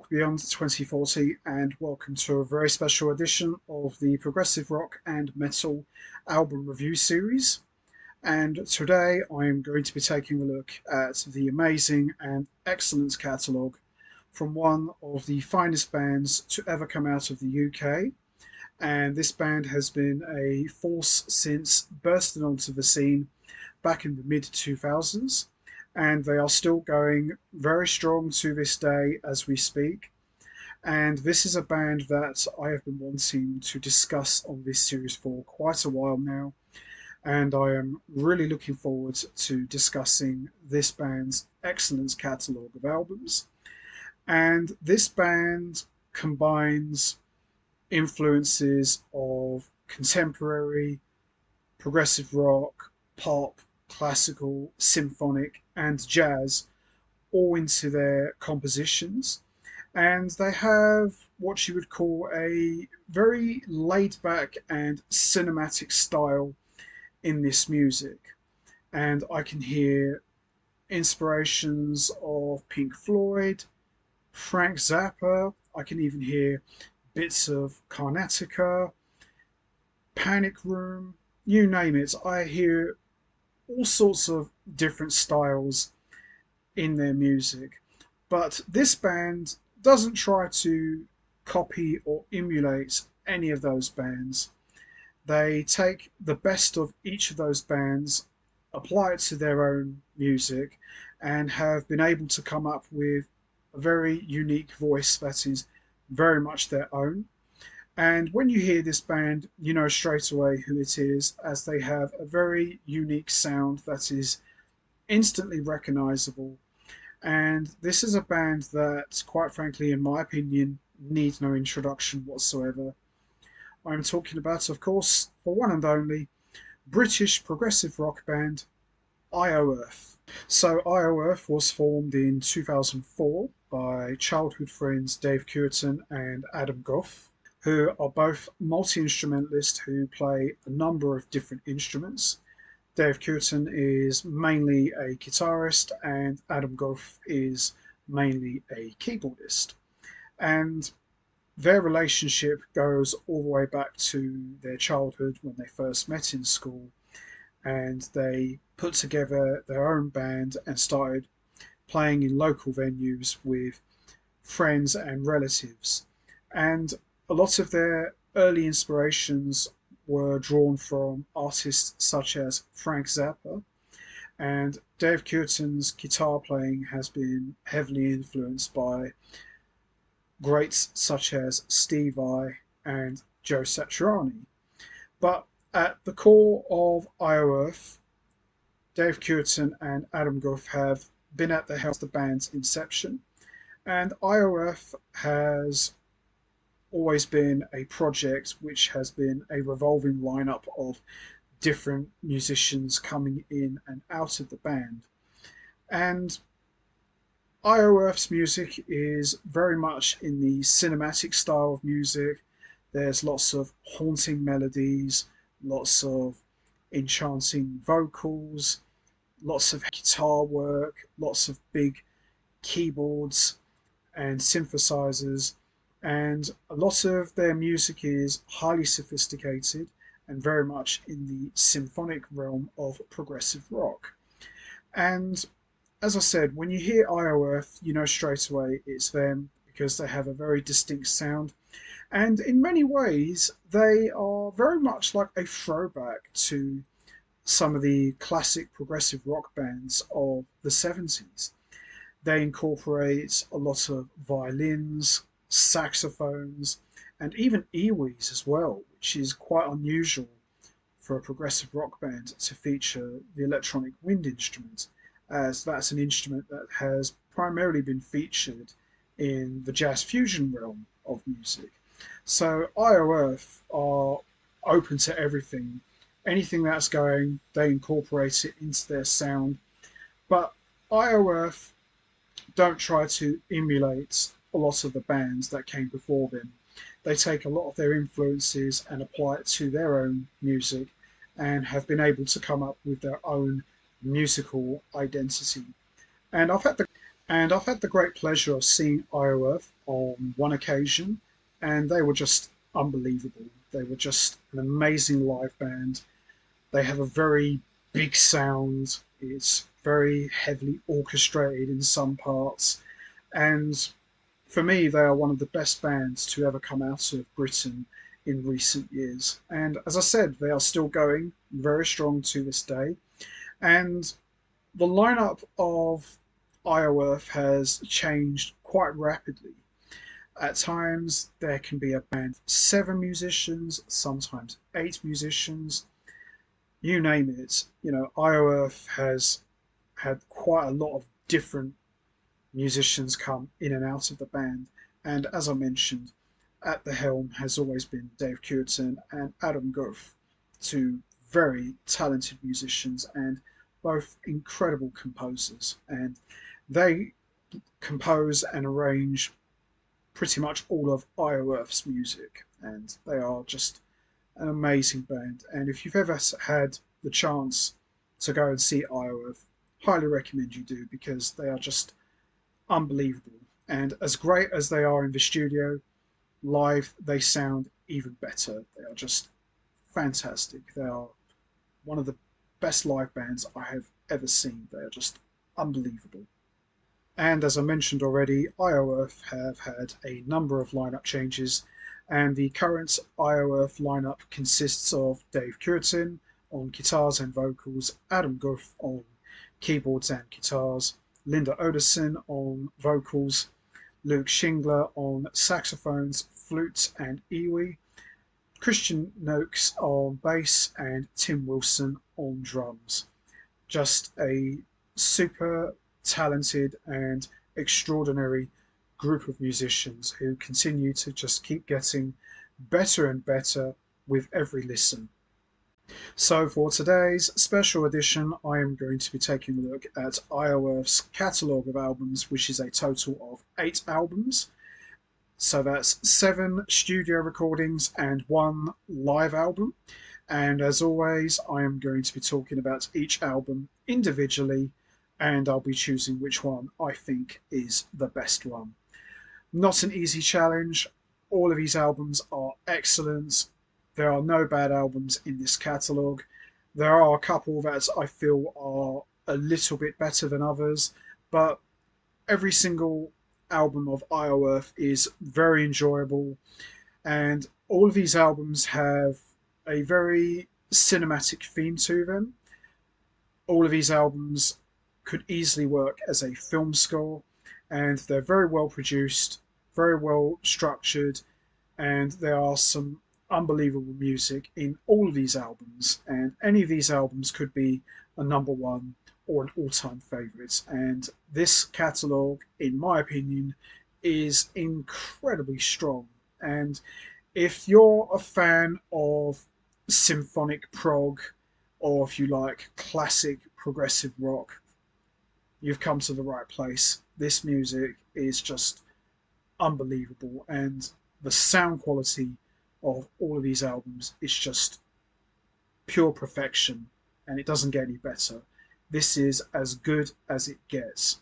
Walk Beyond 2040, and welcome to a very special edition of the Progressive Rock and Metal album review series. And today I'm going to be taking a look at the amazing and excellent catalogue from one of the finest bands to ever come out of the UK. And this band has been a force since bursting onto the scene back in the mid 2000s, and they are still going very strong to this day as we speak. And this is a band that I have been wanting to discuss on this series for quite a while now, and I am really looking forward to discussing this band's excellent catalogue of albums. And this band combines influences of contemporary, progressive rock, pop, classical, symphonic, and jazz all into their compositions. And they have what you would call a very laid back and cinematic style in this music. And I can hear inspirations of Pink Floyd, Frank Zappa, I can even hear bits of Carnatica, Panic Room, you name it. I hear all sorts of different styles in their music. But this band doesn't try to copy or emulate any of those bands. They take the best of each of those bands, apply it to their own music, and have been able to come up with a very unique voice that is very much their own. And when you hear this band, you know straight away who it is, as they have a very unique sound that is instantly recognizable. And this is a band that, quite frankly, in my opinion, needs no introduction whatsoever. I'm talking about, of course, for one and only, British progressive rock band IO Earth. So IO Earth was formed in 2004 by childhood friends Dave Cureton and Adam Gough, who are both multi-instrumentalists who play a number of different instruments. Dave Cureton is mainly a guitarist and Adam Gough is mainly a keyboardist. And their relationship goes all the way back to their childhood when they first met in school, and they put together their own band and started playing in local venues with friends and relatives. And a lot of their early inspirations were drawn from artists such as Frank Zappa, and Dave Cureton's guitar playing has been heavily influenced by greats such as Steve Vai and Joe Satriani. But at the core of IO Earth, Dave Cureton and Adam Gough have been at the helm of the band's inception, and IO Earth has always been a project which has been a revolving lineup of different musicians coming in and out of the band. And IO Earth's music is very much in the cinematic style of music. There's lots of haunting melodies, lots of enchanting vocals, lots of guitar work, lots of big keyboards and synthesizers, and a lot of their music is highly sophisticated and very much in the symphonic realm of progressive rock. And as I said, when you hear IO Earth, you know straight away it's them because they have a very distinct sound. And in many ways, they are very much like a throwback to some of the classic progressive rock bands of the 70s. They incorporate a lot of violins, saxophones, and even ewees as well, which is quite unusual for a progressive rock band to feature the electronic wind instrument, as that's an instrument that has primarily been featured in the jazz fusion realm of music. So IO Earth are open to everything. Anything that's going, they incorporate it into their sound. But IO Earth don't try to emulate a lot of the bands that came before them. They take a lot of their influences and apply it to their own music and have been able to come up with their own musical identity. And I've had the And I've had the great pleasure of seeing Earth on one occasion, and they were just unbelievable. They were just an amazing live band. They have a very big sound. It's very heavily orchestrated in some parts, and for me, they are one of the best bands to ever come out of Britain in recent years. And as I said, they are still going very strong to this day. And the lineup of Earth has changed quite rapidly. At times, there can be a band of 7 musicians, sometimes 8 musicians, you name it. Earth has had quite a lot of different musicians come in and out of the band. And as I mentioned, at the helm has always been Dave Cureton and Adam Gough, two very talented musicians and both incredible composers. And they compose and arrange pretty much all of Earth's music, and they are just an amazing band. And if you've ever had the chance to go and see Earth, highly recommend you do because they are just unbelievable. And as great as they are in the studio, live they sound even better. They are just fantastic. They are one of the best live bands I have ever seen. They are just unbelievable. And as I mentioned already, Earth have had a number of lineup changes, and the current Earth lineup consists of Dave Cureton on guitars and vocals, Adam Gough on keyboards and guitars, Linda Odison on vocals, Luke Shingler on saxophones, flute and iwi, Christian Noakes on bass, and Tim Wilson on drums. Just a super talented and extraordinary group of musicians who continue to just keep getting better and better with every listen. So for today's special edition, I am going to be taking a look at Earth's catalogue of albums, which is a total of 8 albums. So that's 7 studio recordings and 1 live album. And as always, I am going to be talking about each album individually, and I'll be choosing which one I think is the best one. Not an easy challenge. All of these albums are excellent. There are no bad albums in this catalogue. There are a couple that I feel are a little bit better than others, but every single album of Earth is very enjoyable, and all of these albums have a very cinematic theme to them. All of these albums could easily work as a film score, and they're very well produced, very well structured, and there are some unbelievable music in all of these albums, and any of these albums could be a #1 or an all-time favourite. And this catalogue, in my opinion, is incredibly strong. And if you're a fan of symphonic prog, or if you like classic progressive rock, you've come to the right place. This music is just unbelievable, and the sound quality of all of these albums is just pure perfection, and it doesn't get any better. This is as good as it gets.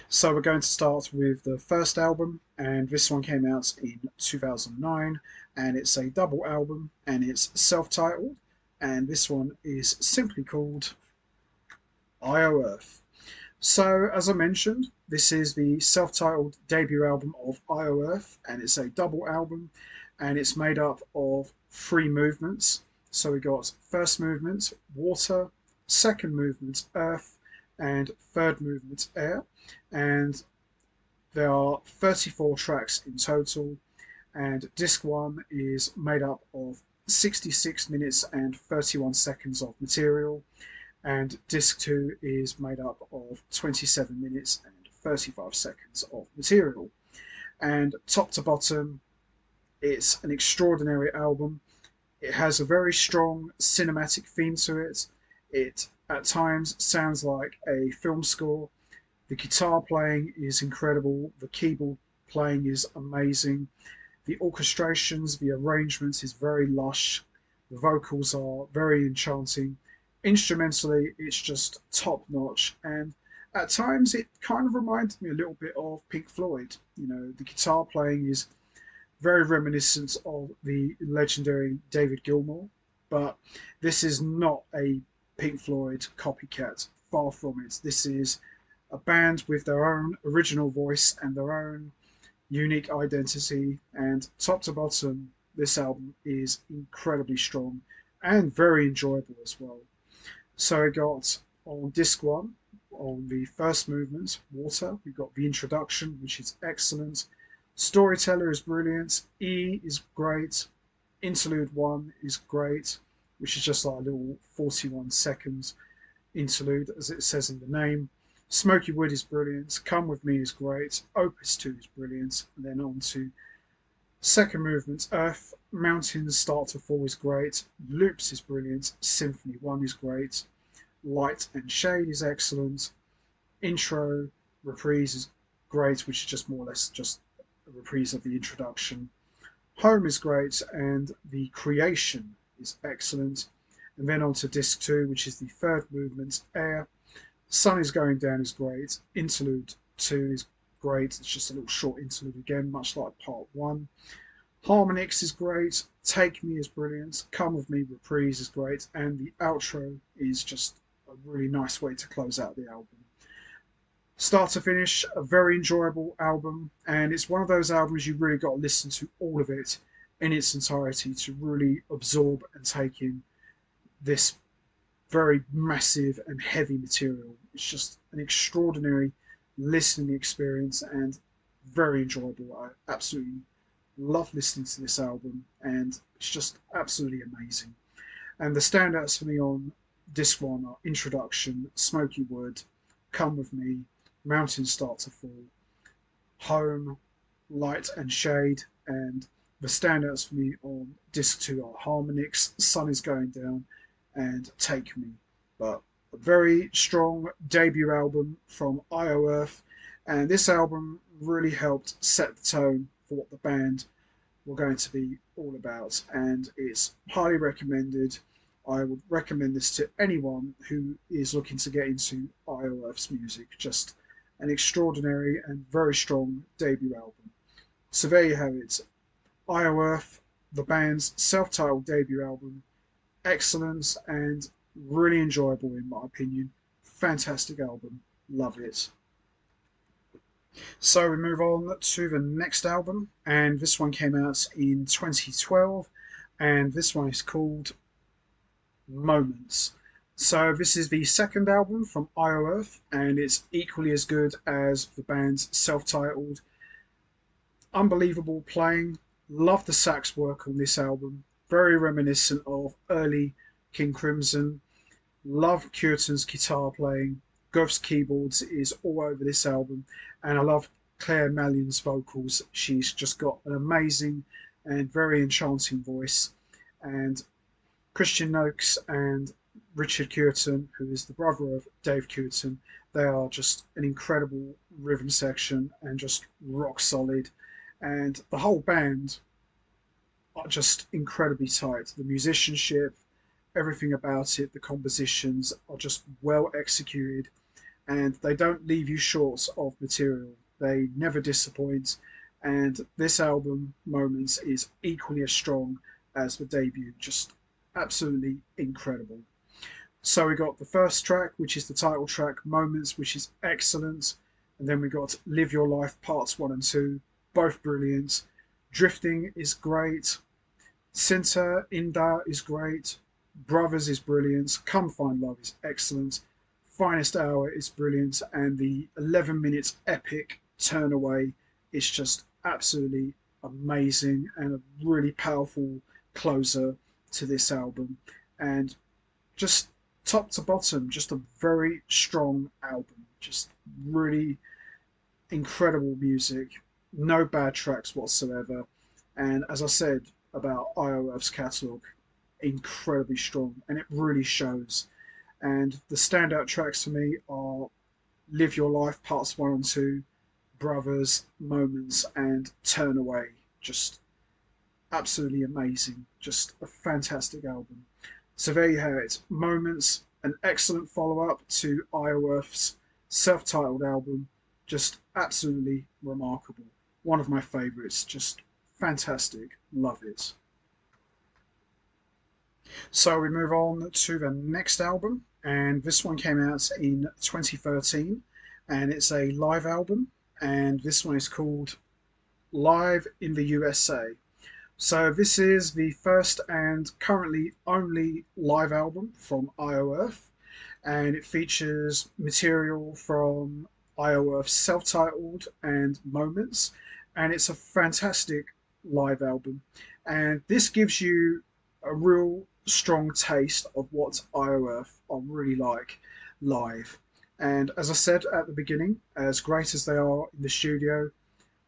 So we're going to start with the first album, and this one came out in 2009, and it's a double album, and it's self-titled, and this one is simply called Earth. So, as I mentioned, this is the self-titled debut album of Earth, and it's a double album, and it's made up of 3 movements. So we got first movement, water, second movement, earth, and third movement, air. And there are 34 tracks in total, and disc 1 is made up of 66 minutes and 31 seconds of material, and disc 2 is made up of 27 minutes and 35 seconds of material. And top to bottom, it's an extraordinary album. It has a very strong cinematic theme to it. It at times sounds like a film score. The guitar playing is incredible. The keyboard playing is amazing. The orchestrations, the arrangements is very lush. The vocals are very enchanting. Instrumentally, it's just top notch. And at times it kind of reminded me a little bit of Pink Floyd. You know, the guitar playing is very reminiscent of the legendary David Gilmour, but this is not a Pink Floyd copycat. Far from it. This is a band with their own original voice and their own unique identity, and top to bottom, this album is incredibly strong and very enjoyable as well. So I got on disc one, on the first movement, Water, we got the introduction, which is excellent. Storyteller is brilliant. E is great. Interlude 1 is great, which is just like a little 41 seconds interlude, as it says in the name. Smoky Wood is brilliant. Come With Me is great. Opus 2 is brilliant. And then on to second movement, Earth. Mountains Start to Fall is great. Loops is brilliant. Symphony 1 is great. Light and Shade is excellent. Intro, Reprise is great, which is just more or less just a reprise of the introduction. Home is great, and the Creation is excellent. And then on to disc 2, which is the third movement, Air. Sun is Going Down is great. Interlude 2 is great. It's just a little short interlude again, much like part 1. Harmonix is great. Take Me is brilliant. Come With Me Reprise is great. And the outro is just a really nice way to close out the album. Start to finish, a very enjoyable album, and it's one of those albums you really got to listen to all of it in its entirety to really absorb and take in this very massive and heavy material. It's just an extraordinary listening experience and very enjoyable. I absolutely love listening to this album, and it's just absolutely amazing. And the standouts for me on disc 1 are Introduction, Smoky Wood, Come With Me, Mountains Start to Fall, Home, Light and Shade, and the standouts for me on disc 2 are Harmonix, Sun is Going Down, and Take Me. But a very strong debut album from IO Earth, and this album really helped set the tone for what the band were going to be all about, and it's highly recommended. I would recommend this to anyone who is looking to get into IO Earth's music. Just an extraordinary and very strong debut album. So there you have it. IO Earth, the band's self-titled debut album. Excellent and really enjoyable in my opinion. Fantastic album. Love it. So we move on to the next album, and this one came out in 2012, and this one is called Moments. So this is the second album from IO Earth, and it's equally as good as the band's self-titled. Unbelievable playing. Love the sax work on this album. Very reminiscent of early King Crimson. Love Cureton's guitar playing. Gough's keyboards is all over this album, and I love Claire Mallion's vocals. She's just got an amazing and very enchanting voice. And Christian Noakes and Richard Cureton, who is the brother of Dave Cureton, they are just an incredible rhythm section and just rock solid. And the whole band are just incredibly tight. The musicianship, everything about it, the compositions are just well executed, and they don't leave you short of material. They never disappoint, and this album, Moments, is equally as strong as the debut. Just absolutely incredible. So we got the first track, which is the title track, Moments, which is excellent. And then we got Live Your Life Parts 1 and 2, both brilliant. Drifting is great. Cinta Inda is great. Brothers is brilliant. Come Find Love is excellent. Finest Hour is brilliant. And the 11 minutes epic Turn Away is just absolutely amazing and a really powerful closer to this album. And just top to bottom, just a very strong album. Just really incredible music. No bad tracks whatsoever. And as I said about IO Earth's catalogue, incredibly strong, and it really shows. And the standout tracks for me are Live Your Life Parts 1 and 2, Brothers, Moments, and Turn Away. Just absolutely amazing. Just a fantastic album. So there you have it. Moments, an excellent follow-up to IO Earth's self-titled album, just absolutely remarkable. One of my favourites, just fantastic. Love it. So we move on to the next album, and this one came out in 2013, and it's a live album, and this one is called Live in the USA. So this is the first and currently only live album from Earth, and it features material from Earth's self-titled and Moments, and it's a fantastic live album. And this gives you a real strong taste of what Earth are really like live. And as I said at the beginning, as great as they are in the studio,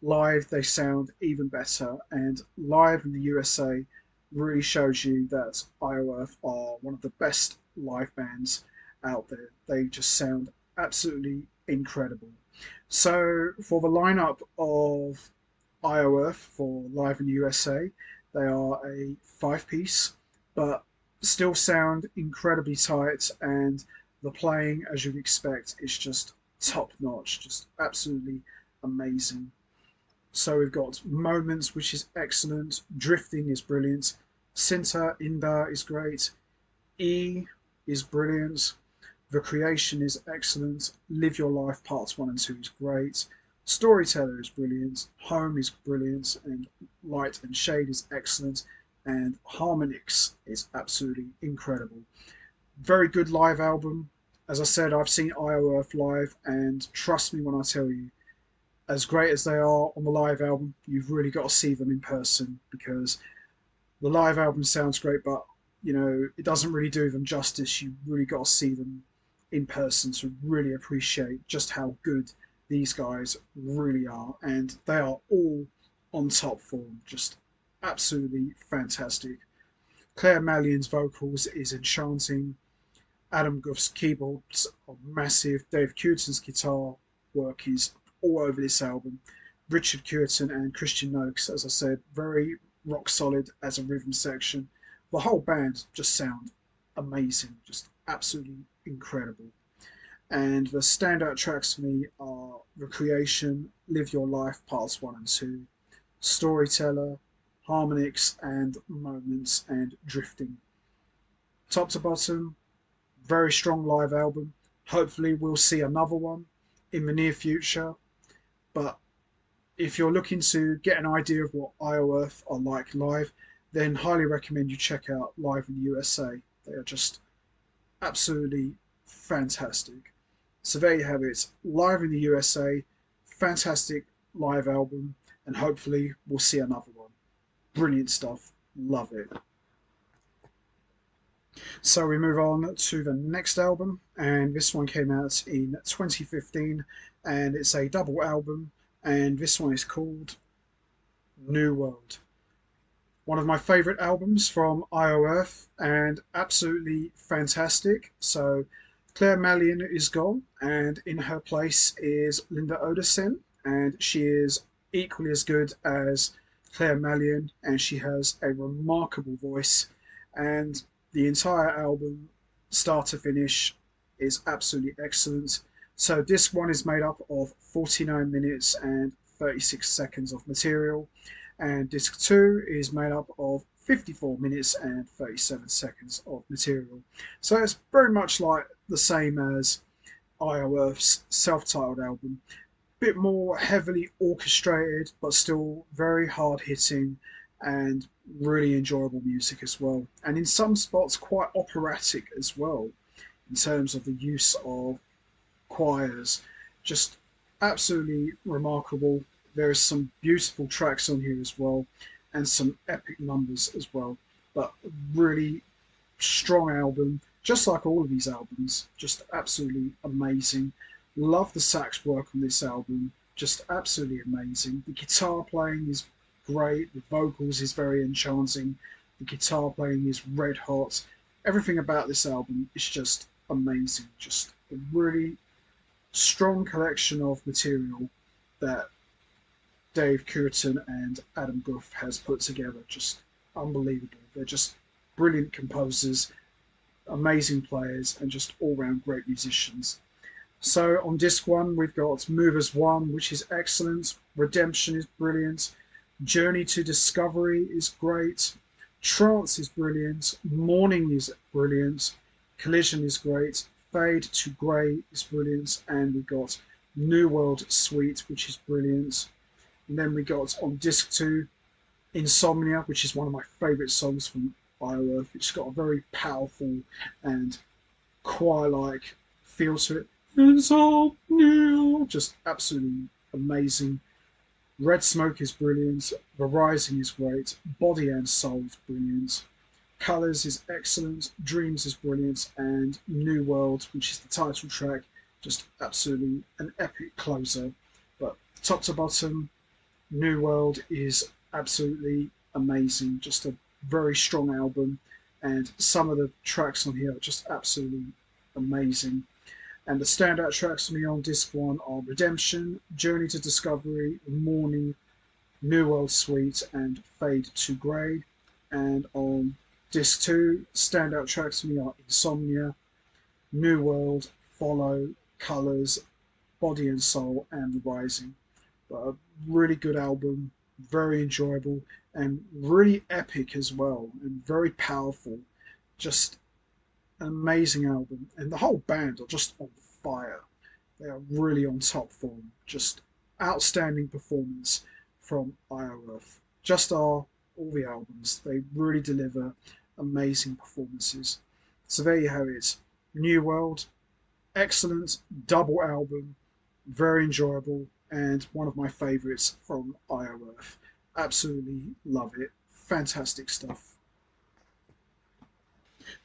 live they sound even better, and live in the USA really shows you that Earth are one of the best live bands out there. They just sound absolutely incredible. So for the lineup of Earth for live in the USA, they are a five-piece, but still sound incredibly tight, and the playing, as you'd expect, is just top notch, just absolutely amazing. So we've got Moments, which is excellent. Drifting is brilliant. Sinta Inda is great. E is brilliant. The Creation is excellent. Live Your Life Parts 1 and 2 is great. Storyteller is brilliant. Home is brilliant. And Light and Shade is excellent. And Harmonix is absolutely incredible. Very good live album. As I said, I've seen Earth live, and trust me when I tell you, as great as they are on the live album, you've really got to see them in person, because the live album sounds great, but it doesn't really do them justice. You really got to see them in person to really appreciate just how good these guys really are, and they are all on top form, just absolutely fantastic. Claire Mallion's vocals is enchanting. Adam Gough's keyboards are massive. Dave Cureton's guitar work is all over this album. Richard Cureton and Christian Noakes, as I said, very rock solid as a rhythm section. The whole band just sound amazing, just absolutely incredible. And the standout tracks for me are The Creation, Live Your Life Parts 1 and 2, Storyteller, Harmonix, and Moments, and Drifting. Top to bottom, very strong live album. Hopefully we'll see another one in the near future. But if you're looking to get an idea of what Earth are like live, then highly recommend you check out Live in the USA. They are just absolutely fantastic. So there you have it, Live in the USA, fantastic live album, and hopefully we'll see another one. Brilliant stuff, love it. So we move on to the next album, and this one came out in 2015, and it's a double album, and this one is called New World. One of my favourite albums from Earth, and absolutely fantastic. So Claire Mallion is gone, and in her place is Linda Odersen, and she is equally as good as Claire Mallion, and she has a remarkable voice, and the entire album, start to finish, is absolutely excellent. So disc 1 is made up of 49 minutes and 36 seconds of material, and disc 2 is made up of 54 minutes and 37 seconds of material. So it's very much like the same as Earth's self-titled album. Bit more heavily orchestrated, but still very hard-hitting and really enjoyable music as well. And in some spots quite operatic as well, in terms of the use of choirs. Just absolutely remarkable. There is some beautiful tracks on here as well, and some epic numbers as well. But really strong album, just like all of these albums. Just absolutely amazing. Love the sax work on this album. Just absolutely amazing. The guitar playing is great. The vocals is very enchanting. The guitar playing is red hot. Everything about this album is just amazing. Just a really strong collection of material that Dave Cureton and Adam Gough has put together. Just unbelievable. They're just brilliant composers, amazing players, and just all-round great musicians. So on disc one, we've got Movers 1, which is excellent. Redemption is brilliant. Journey to Discovery is great. Trance is brilliant. Morning is brilliant. Collision is great. Fade to Grey is brilliant. And we got New World Suite, which is brilliant. And then we got on disc 2, Insomnia, which is one of my favourite songs from Earth. It's got a very powerful and choir-like feel to it. Insomnia, just absolutely amazing. Red Smoke is brilliant. The Rising is great. Body and Soul is brilliant. Colours is excellent. Dreams is brilliant. And New World, which is the title track, just absolutely an epic closer. But top to bottom, New World is absolutely amazing. Just a very strong album. And some of the tracks on here are just absolutely amazing. And the standout tracks for me on disc 1 are Redemption, Journey to Discovery, Morning, New World Suite, and Fade to Grey. And on disc 2, standout tracks for me are Insomnia, New World, Follow, Colours, Body and Soul, and The Rising. But a really good album, very enjoyable, and really epic as well, and very powerful. Just an amazing album, and the whole band are just on fire. They are really on top form. Just outstanding performance from Earth. Just are all the albums. They really deliver amazing performances. So there you have it. New World, excellent double album, very enjoyable, and one of my favourites from Earth. Absolutely love it. Fantastic stuff.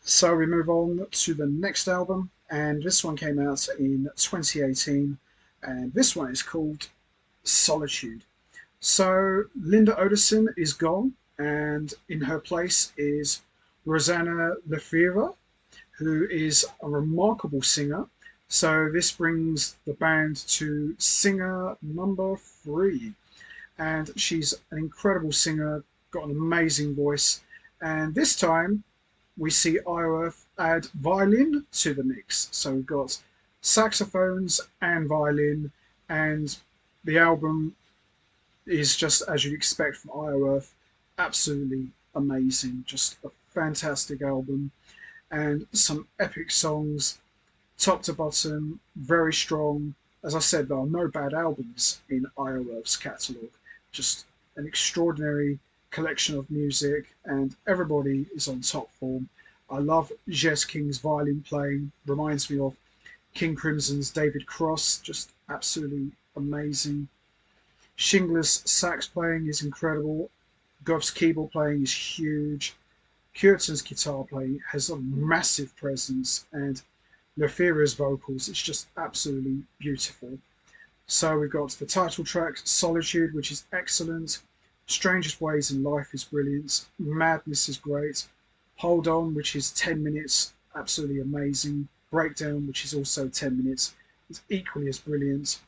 So we move on to the next album, and this one came out in 2018, and this one is called Solitude. So Linda Odison is gone, and in her place is Rosanna Lefevre, who is a remarkable singer. So this brings the band to singer number 3, and she's an incredible singer, got an amazing voice, and this time we see Earth add violin to the mix. So we've got saxophones and violin, and the album is just as you'd expect from Earth, absolutely amazing. Just a fantastic album, and some epic songs, top to bottom, very strong. As I said, there are no bad albums in Earth's catalogue. Just an extraordinary collection of music, and everybody is on top form. I love Jess King's violin playing, reminds me of King Crimson's David Cross, just absolutely amazing. Shingler's sax playing is incredible. Gough's keyboard playing is huge. Cureton's guitar playing has a massive presence, and Lefevre's vocals, it's just absolutely beautiful. So we've got the title track, Solitude, which is excellent. Strangest Ways in Life is brilliant. Madness is great. Hold On, which is 10 minutes, absolutely amazing. Breakdown, which is also 10 minutes, is equally as brilliant.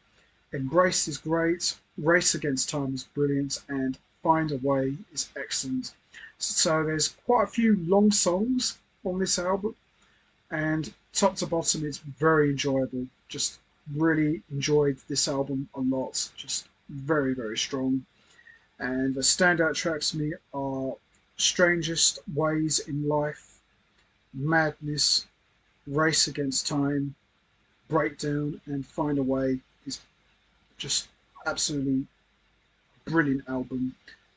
Embrace is great. Race Against Time is brilliant. And Find a Way is excellent. So there's quite a few long songs on this album, and top to bottom it's very enjoyable. Just really enjoyed this album a lot. Just very, very strong. And the standout tracks for me are Strangest Ways in Life, Madness, Race Against Time, Breakdown, and Find a Way is just absolutely brilliant album.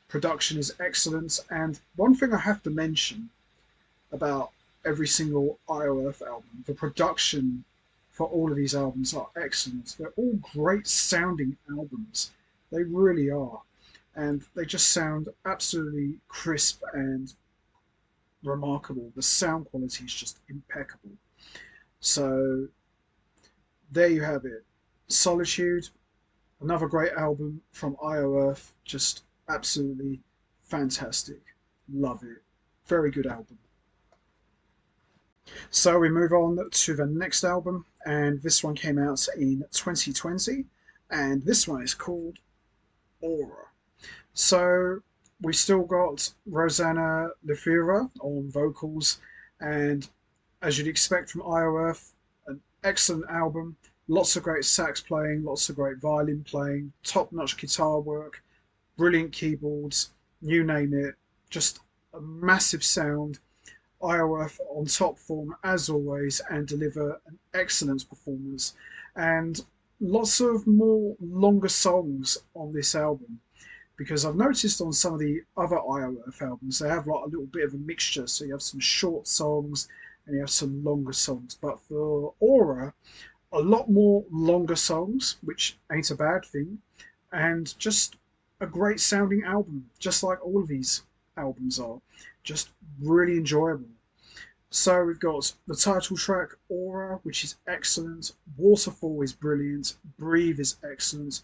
Production is excellent, and one thing I have to mention about every single Earth album, the production for all of these albums are excellent. They're all great sounding albums. They really are. And they just sound absolutely crisp and remarkable. The sound quality is just impeccable. So there you have it. Solitude, another great album from Earth. Just absolutely fantastic. Love it. Very good album. So we move on to the next album, and this one came out in 2020, and this one is called Aura. So we still got Rosanna Lefevre on vocals, and as you'd expect from Earth, an excellent album, Lots of great sax playing, lots of great violin playing, top-notch guitar work, brilliant keyboards, you name it. Just a massive sound. Iowa on top form as always and deliver an excellent performance. And lots of more longer songs on this album, because I've noticed on some of the other IOF albums they have like a little bit of a mixture. So you have some short songs and you have some longer songs. But for Aura, a lot more longer songs, which ain't a bad thing, and just a great sounding album, just like all of these albums are. Just really enjoyable. So we've got the title track, Aura, which is excellent. Waterfall is brilliant. Breathe is excellent.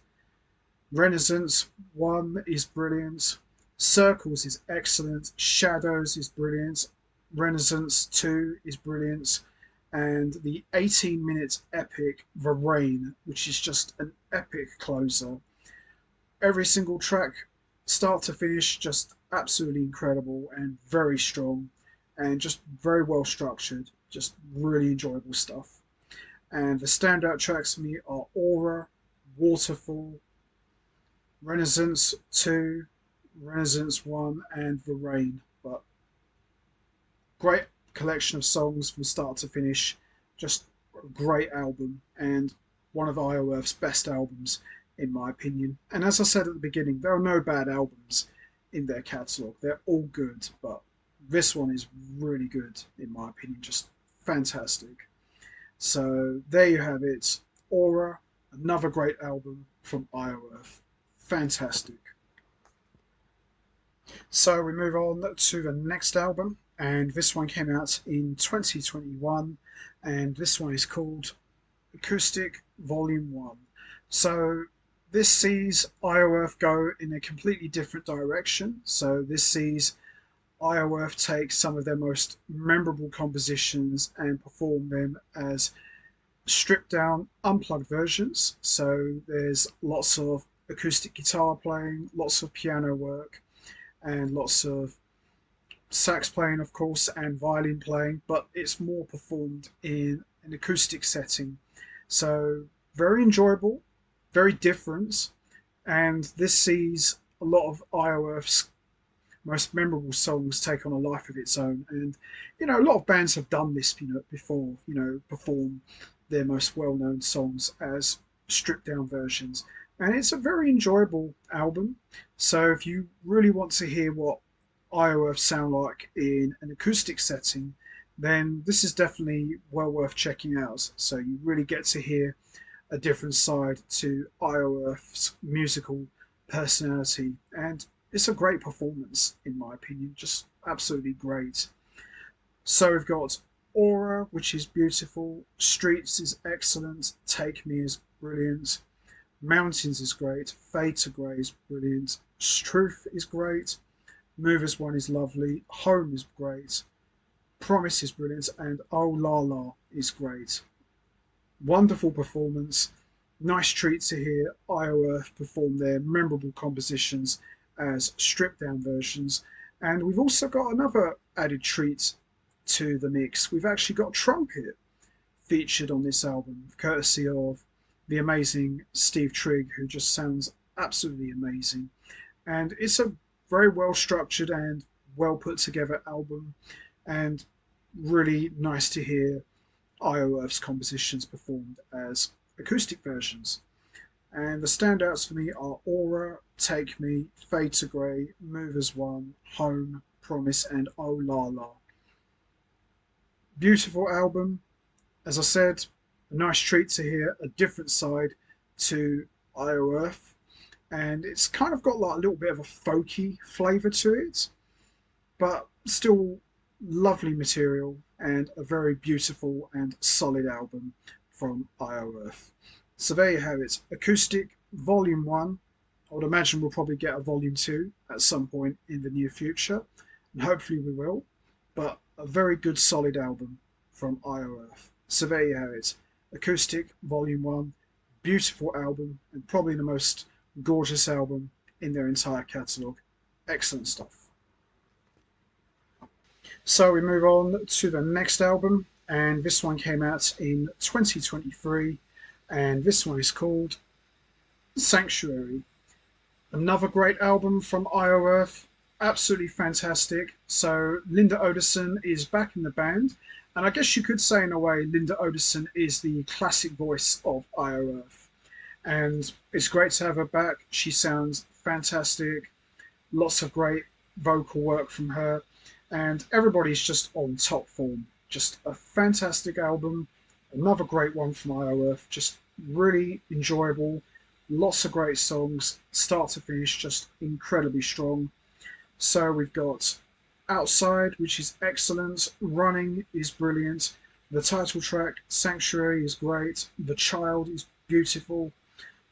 Renaissance 1 is brilliant. Circles is excellent. Shadows is brilliant. Renaissance 2 is brilliant. And the 18-minute epic, The Rain, which is just an epic closer. Every single track, start to finish, just absolutely incredible and very strong and just very well structured. Just really enjoyable stuff. And the standout tracks for me are Aura, Waterfall, Renaissance 2, Renaissance 1, and The Rain. But great collection of songs from start to finish. Just a great album and one of IOF's best albums in my opinion. And as I said at the beginning, there are no bad albums in their catalogue. They're all good, but this one is really good in my opinion. Just fantastic. So there you have it. Aura, another great album from IOF. Fantastic. So we move on to the next album, and this one came out in 2021, and this one is called Acoustic Volume 1. So this sees IOF go in a completely different direction. So this sees IOF take some of their most memorable compositions and perform them as stripped down, unplugged versions. So there's lots of acoustic guitar playing, lots of piano work, and lots of sax playing, of course, and violin playing, but it's more performed in an acoustic setting. So very enjoyable, very different, and this sees a lot of IOF's most memorable songs take on a life of its own. And a lot of bands have done this, before, perform their most well-known songs as stripped down versions. And it's a very enjoyable album. So if you really want to hear what IOF sound like in an acoustic setting, then this is definitely well worth checking out. So you really get to hear a different side to IOF's musical personality, and it's a great performance in my opinion, just absolutely great. So we've got Aura, which is beautiful, Streets is excellent, Take Me is brilliant, Mountains is great, Fade to Grey is brilliant, Truth is great, Movers 1 is lovely, Home is great, Promise is brilliant, and Oh La La is great. Wonderful performance. Nice treat to hear IOF perform their memorable compositions as stripped down versions. And we've also got another added treat to the mix. We've actually got trumpet featured on this album, courtesy of the amazing Steve Trigg, who just sounds absolutely amazing. And it's a very well structured and well put together album, and really nice to hear IOF's compositions performed as acoustic versions. And the standouts for me are Aura, Take Me, Fade to Grey, Movers 1, Home, Promise, and Oh La La. Beautiful album. As I said, a nice treat to hear a different side to IOF. And it's kind of got like a little bit of a folky flavour to it, but still lovely material and a very beautiful and solid album from IOF. So there you have it, Acoustic Volume 1. I would imagine we'll probably get a Volume 2 at some point in the near future, and hopefully we will, but a very good solid album from IOF. So there you have it, Acoustic Volume 1, beautiful album, and probably the most gorgeous album in their entire catalogue. Excellent stuff. So we move on to the next album, and this one came out in 2023, and this one is called Sanctuary. Another great album from Earth, absolutely fantastic. So Linda Oderson is back in the band, and I guess you could say in a way Linda Oderson is the classic voice of Earth, and it's great to have her back. She sounds fantastic, lots of great vocal work from her, and everybody's just on top form. Just a fantastic album, another great one from Earth, just really enjoyable. Lots of great songs, start to finish, just incredibly strong. So we've got Outside, which is excellent. Running is brilliant. The title track, Sanctuary, is great. The Child is beautiful.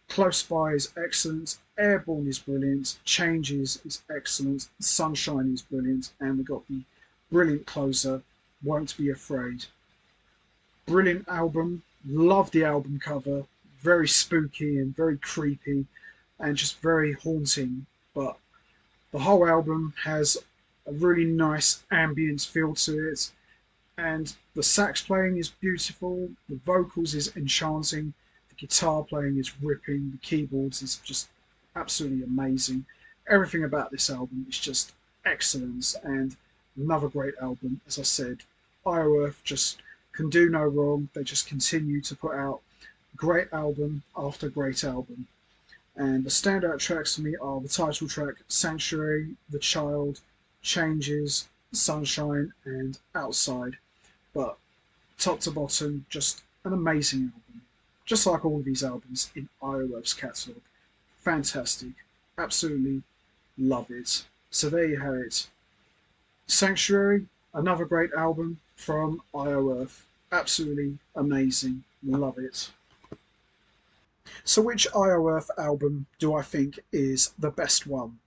Close By is excellent. Airborne is brilliant. Changes is excellent. Sunshine is brilliant. And we've got the brilliant closer, Won't Be Afraid. Brilliant album. Love the album cover. Very spooky and very creepy and just very haunting. But the whole album has a really nice ambient feel to it. And the sax playing is beautiful. The vocals is enchanting. The guitar playing is ripping. The keyboards is just absolutely amazing. Everything about this album is just excellent. And another great album. As I said, Earth just can do no wrong. They just continue to put out great album after great album. And the standout tracks for me are the title track, Sanctuary, The Child, Changes, Sunshine, and Outside. But top to bottom, just an amazing album. Just like all of these albums in Earth's catalogue. Fantastic. Absolutely love it. So there you have it. Sanctuary, another great album from Earth. Absolutely amazing. Love it. So which Earth album do I think is the best one?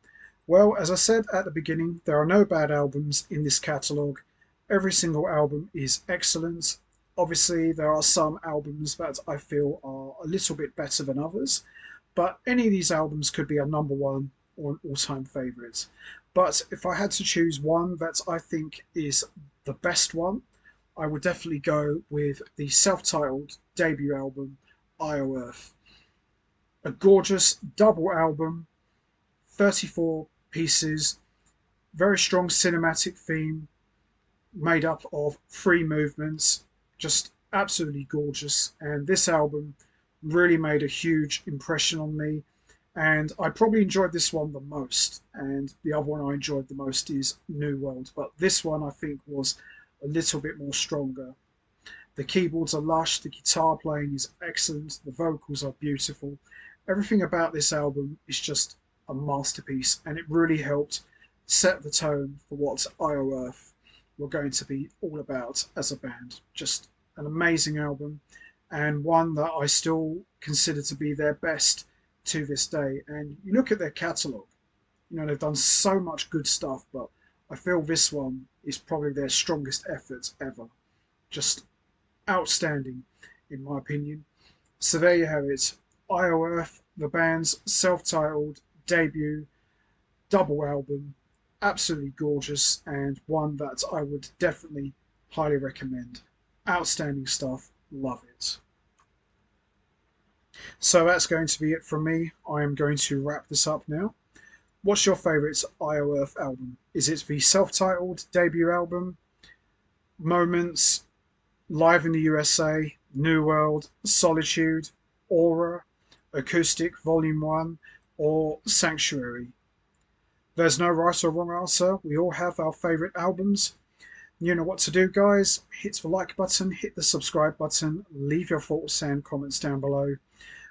Well, as I said at the beginning, there are no bad albums in this catalogue. Every single album is excellent. Obviously, there are some albums that I feel are a little bit better than others, but any of these albums could be a number one or an all-time favourite. But if I had to choose one that I think is the best one, I would definitely go with the self-titled debut album, Earth. A gorgeous double album, 34 pieces, very strong cinematic theme, made up of 3 movements, just absolutely gorgeous. And this album really made a huge impression on me. And I probably enjoyed this one the most. And the other one I enjoyed the most is New World. But this one I think was a little bit more stronger. The keyboards are lush, the guitar playing is excellent, the vocals are beautiful. Everything about this album is just a masterpiece, and it really helped set the tone for what Earth were going to be all about as a band. Just an amazing album, and one that I still consider to be their best to this day. And you look at their catalogue, you know, they've done so much good stuff, but I feel this one is probably their strongest effort ever. Just outstanding, in my opinion. So there you have it. Earth, the band's self-titled debut double album, absolutely gorgeous and one that I would definitely highly recommend. Outstanding stuff, love it. So that's going to be it from me. I am going to wrap this up now. What's your favourite Earth album? Is it the self-titled debut album, Moments, Live in the USA, New World, Solitude, Aura, Acoustic Volume 1, or Sanctuary? There's no right or wrong answer. We all have our favourite albums. You know what to do, guys. Hit the like button, hit the subscribe button, leave your thoughts and comments down below.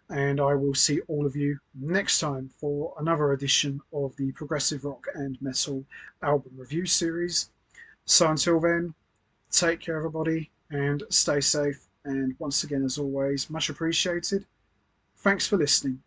And I will see all of you next time for another edition of the Progressive Rock and Metal album review series. So until then, take care, everybody, and stay safe. And once again, as always, much appreciated. Thanks for listening.